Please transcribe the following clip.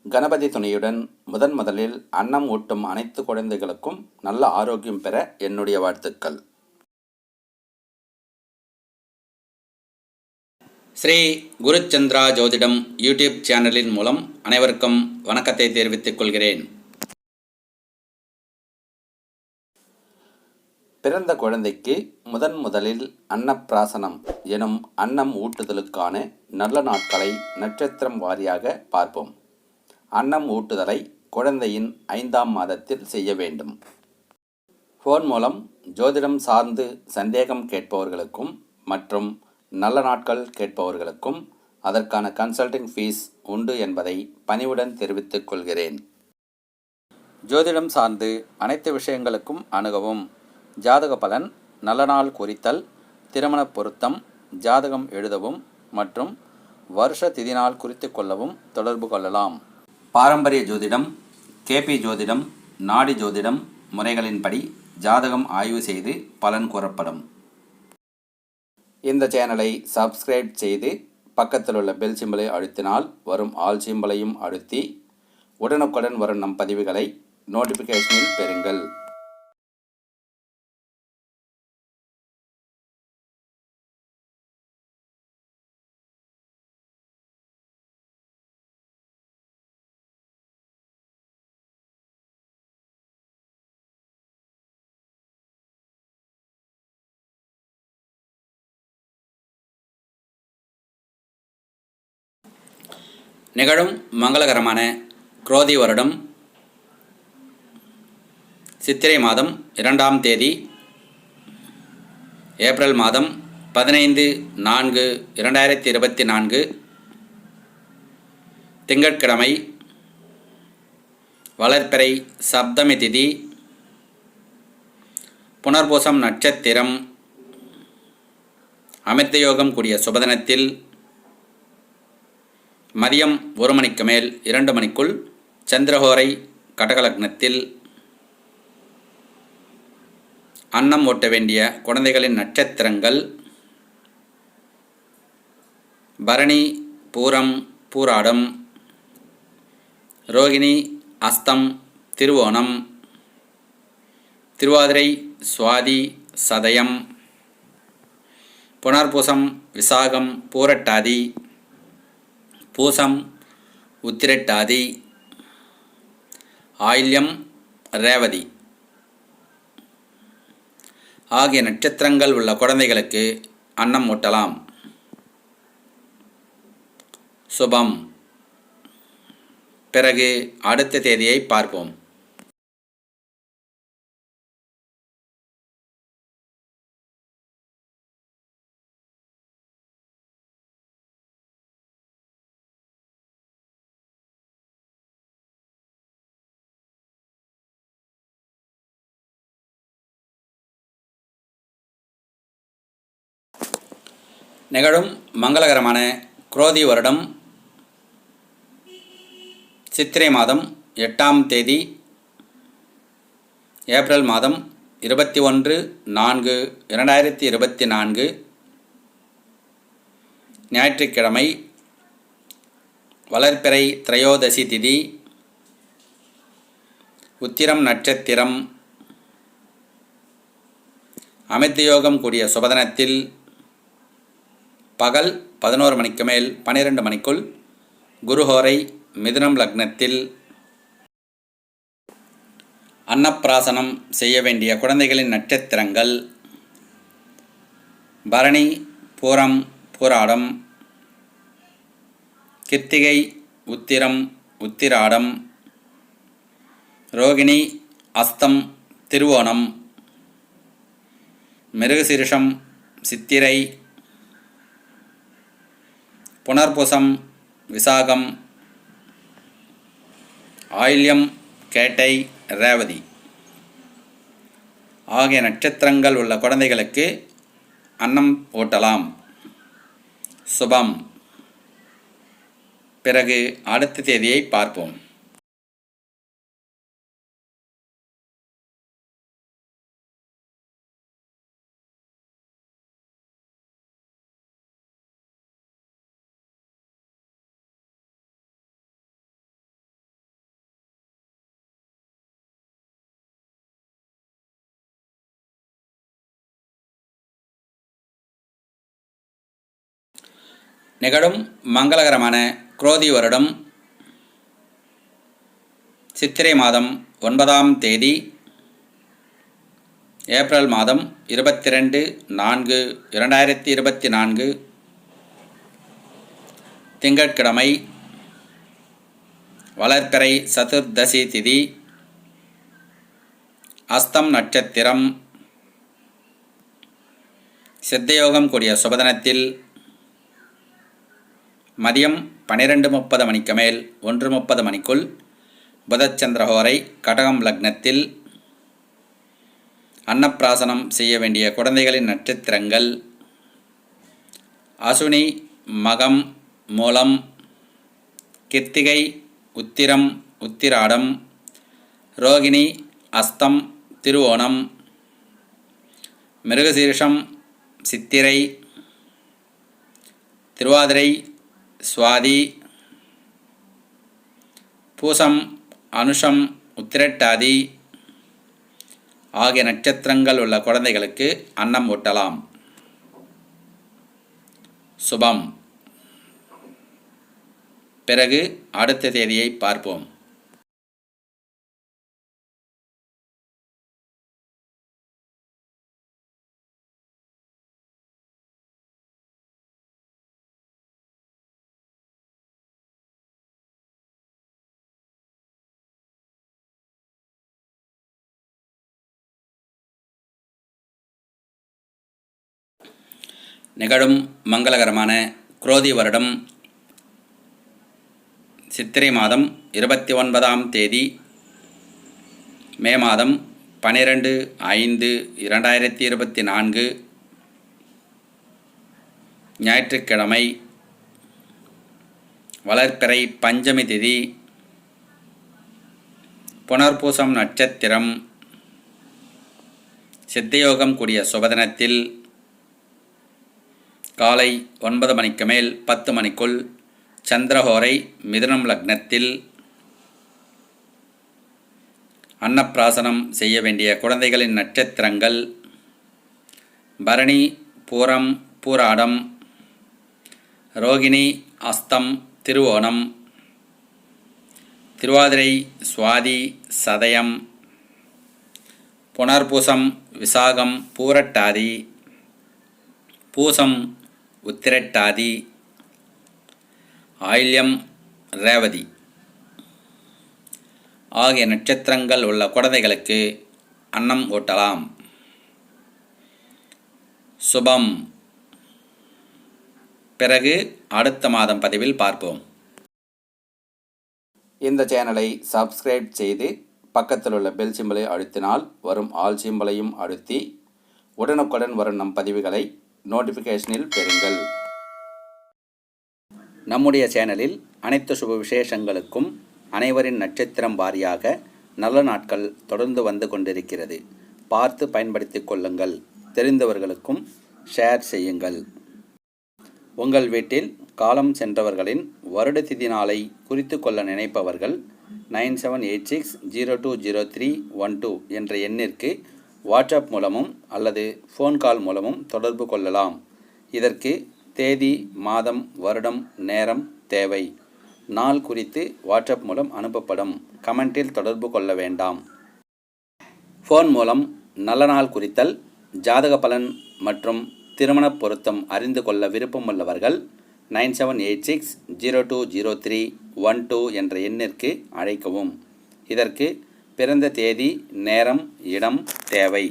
கணபதி துணையுடன் முதலில் அன்னம் ஊட்டும் அனைத்து குழந்தைகளுக்கும் நல்ல ஆரோக்கியம் பெற என்னுடைய வாழ்த்துக்கள். ஸ்ரீ குருச்சந்திரா ஜோதிடம் யூடியூப் சேனலின் மூலம் அனைவருக்கும் வணக்கத்தை தெரிவித்துக் கொள்கிறேன். பிறந்த குழந்தைக்கு முதலில் அன்னப்பிராசனம் எனும் அன்னம் ஊட்டுதலுக்கான நல்ல நாட்களை நட்சத்திரம் வாரியாக பார்ப்போம். அன்னம் ஊட்டுதலை குழந்தையின் 5ஆம் மாதத்தில் செய்ய வேண்டும். ஃபோன் மூலம் ஜோதிடம் சார்ந்து சந்தேகம் கேட்பவர்களுக்கும் மற்றும் நல்ல நாட்கள் கேட்பவர்களுக்கும் அதற்கான கன்சல்டிங் ஃபீஸ் உண்டு என்பதை பணிவுடன் தெரிவித்துக் கொள்கிறேன். ஜோதிடம் சார்ந்து அனைத்து விஷயங்களுக்கும் அணுகவும். ஜாதக பலன், நல்ல நாள் குறித்தல், திருமண பொருத்தம், ஜாதகம் எழுதவும் மற்றும் வருஷ திதி நாள் குறித்து கொள்ளவும் தொடர்பு கொள்ளலாம். பாரம்பரிய ஜோதிடம், கேபி ஜோதிடம், நாடி ஜோதிடம் முறைகளின்படி ஜாதகம் ஆய்வு செய்து பலன் கூறப்படும். இந்த சேனலை சப்ஸ்கிரைப் செய்து பக்கத்தில் உள்ள பெல் சிம்பலை அழுத்தினால் வரும் ஆல் சிம்பலையும் அழுத்தி உடனுக்குடன் வரும் நம் பதிவுகளை நோட்டிஃபிகேஷனில் பெறுங்கள். நிகழும் மங்களகரமான குரோதி வருடம் சித்திரை மாதம் 2ஆம் தேதி ஏப்ரல் மாதம் 15/4/2024 திங்கட்கிழமை, வளர்பிறை சப்தமி திதி, புனர்பூசம் நட்சத்திரம், அமிர்த யோகம் கூடிய சுபதினத்தில் மதியம் 1 மணிக்கு மேல் 2 மணிக்குள் சந்திரஹோரை கடகலக்னத்தில் அன்னம் ஓட்ட வேண்டிய குழந்தைகளின் நட்சத்திரங்கள் பரணி, பூரம், பூராடம், ரோகிணி, அஸ்தம், திருவோணம், திருவாதிரை, சுவாதி, சதயம், புனர்பூசம், விசாகம், பூரட்டாதி, பூசம், உத்திரட்டாதி, ஆயில்யம், ரேவதி ஆகிய நட்சத்திரங்கள் உள்ள குழந்தைகளுக்கு அன்னம் ஊட்டலாம். சுபம். பிறகு அடுத்த தேதியை பார்ப்போம். நிகழும் மங்களகரமான குரோதி வருடம் சித்திரை மாதம் 8ஆம் தேதி ஏப்ரல் மாதம் 21/4/2024 ஞாயிற்றுக்கிழமை, வளர்பிறை திரையோதசி திதி, உத்திரம் நட்சத்திரம், அமிர்த யோகம் கூடிய சுபதினத்தில் பகல் 11 மணிக்கு மேல் 12 மணிக்குள் குருஹோரை மிதுனம் லக்னத்தில் அன்னப்பிராசனம் செய்ய வேண்டிய குழந்தைகளின் நட்சத்திரங்கள் பரணி, பூரம், பூராடம், கிருத்திகை, உத்திரம், உத்திராடம், ரோகிணி, அஸ்தம், திருவோணம், மிருகசீரிஷம், சித்திரை, புனர்பூசம், விசாகம், ஆயில்யம், கேட்டை, ரேவதி ஆகிய நட்சத்திரங்கள் உள்ள குழந்தைகளுக்கு அன்னம் ஊட்டலாம். சுபம். பிறகு அடுத்த தேதியை பார்ப்போம். நிகழும் மங்களகரமான குரோதி வருடம் சித்திரை மாதம் 9ஆம் தேதி ஏப்ரல் மாதம் 22/4/2024 திங்கட்கிழமை வளர்பிறை சதுர்தசி திதி அஸ்தம் நட்சத்திரம் சித்தயோகம் கூடிய சுபதினத்தில் மதியம் 12:30 மணிக்கு மேல் 1:30 மணிக்குள் புதச்சந்திரஹோரை கடகம் லக்னத்தில் அன்னப்பிராசனம் செய்ய வேண்டிய குழந்தைகளின் நட்சத்திரங்கள் அசுனி, மகம், மூலம், கிருத்திகை, உத்திரம், உத்திராடம், ரோகிணி, அஸ்தம், திருவோணம், மிருகசீரிஷம், சித்திரை, திருவாதிரை, சுவாதி, பூசம், அனுஷம், உத்திரட்டாதி ஆகிய நட்சத்திரங்கள் உள்ள குழந்தைகளுக்கு அன்னம் ஊட்டலாம். சுபம். பிறகு அடுத்த தேதியை பார்ப்போம். நிகழும் மங்களகரமான குரோதி வருடம் சித்திரை மாதம் 29ஆம் தேதி மே மாதம் 12/5/2024 ஞாயிற்றுக்கிழமை வளர்பிறை பஞ்சமி திதி புனர்பூசம் நட்சத்திரம் சித்தயோகம் கூடிய சுபதினத்தில் காலை 9 மணிக்கு மேல் 10 மணிக்குள் சந்திரஹோரை மிதுனம் லக்னத்தில் அன்னப்பிராசனம் செய்ய வேண்டிய குழந்தைகளின் நட்சத்திரங்கள் பரணி, பூரம், பூராடம், ரோகிணி, அஸ்தம், திருவோணம், திருவாதிரை, சுவாதி, சதயம், புனர்பூசம், விசாகம், பூரட்டாதி, பூசம், உத்திரட்டாதி, ஆயில்யம், ரேவதி ஆகிய நட்சத்திரங்கள் உள்ள குழந்தைகளுக்கு அன்னம் ஊட்டலாம். சுபம். பிறகு அடுத்த மாதம் பதிவில் பார்ப்போம். இந்த சேனலை சப்ஸ்கிரைப் செய்து பக்கத்தில் உள்ள பெல் சிம்பலை அழுத்தினால் வரும் ஆல் சிம்பலையும் அழுத்தி உடனுக்குடன் வரும் நம் பதிவுகளை நோட்டிஃபிகேஷனில் பெறுங்கள். நம்முடைய சேனலில் அனைத்து சுப விசேஷங்களுக்கும் அனைவரின் நட்சத்திரம் வாரியாக நல்ல நாட்கள் தொடர்ந்து வந்து கொண்டிருக்கிறது. பார்த்து பயன்படுத்திக் கொள்ளுங்கள். தெரிந்தவர்களுக்கும் ஷேர் செய்யுங்கள். உங்கள் வீட்டில் காலம் சென்றவர்களின் வருட திதி நாளை குறித்து கொள்ள நினைப்பவர்கள் 9786020312 என்ற எண்ணிற்கு வாட்ஸ்அப் மூலமும் அல்லது ஃபோன் கால் மூலமும் தொடர்பு கொள்ளலாம். இதற்கு தேதி, மாதம், வருடம், நேரம் தேவை. நாள் குறித்து வாட்ஸ்அப் மூலம் அனுப்பப்படும். கமெண்டில் தொடர்பு கொள்ள வேண்டாம். ஃபோன் மூலம் நல்ல நாள் குறித்தல், ஜாதக பலன் மற்றும் திருமண பொருத்தம் அறிந்து கொள்ள விருப்பமுள்ளவர்கள் 9786020312 என்ற எண்ணிற்கு அழைக்கவும். இதற்கு பிறந்த தேதி, நேரம், இடம் தேவை.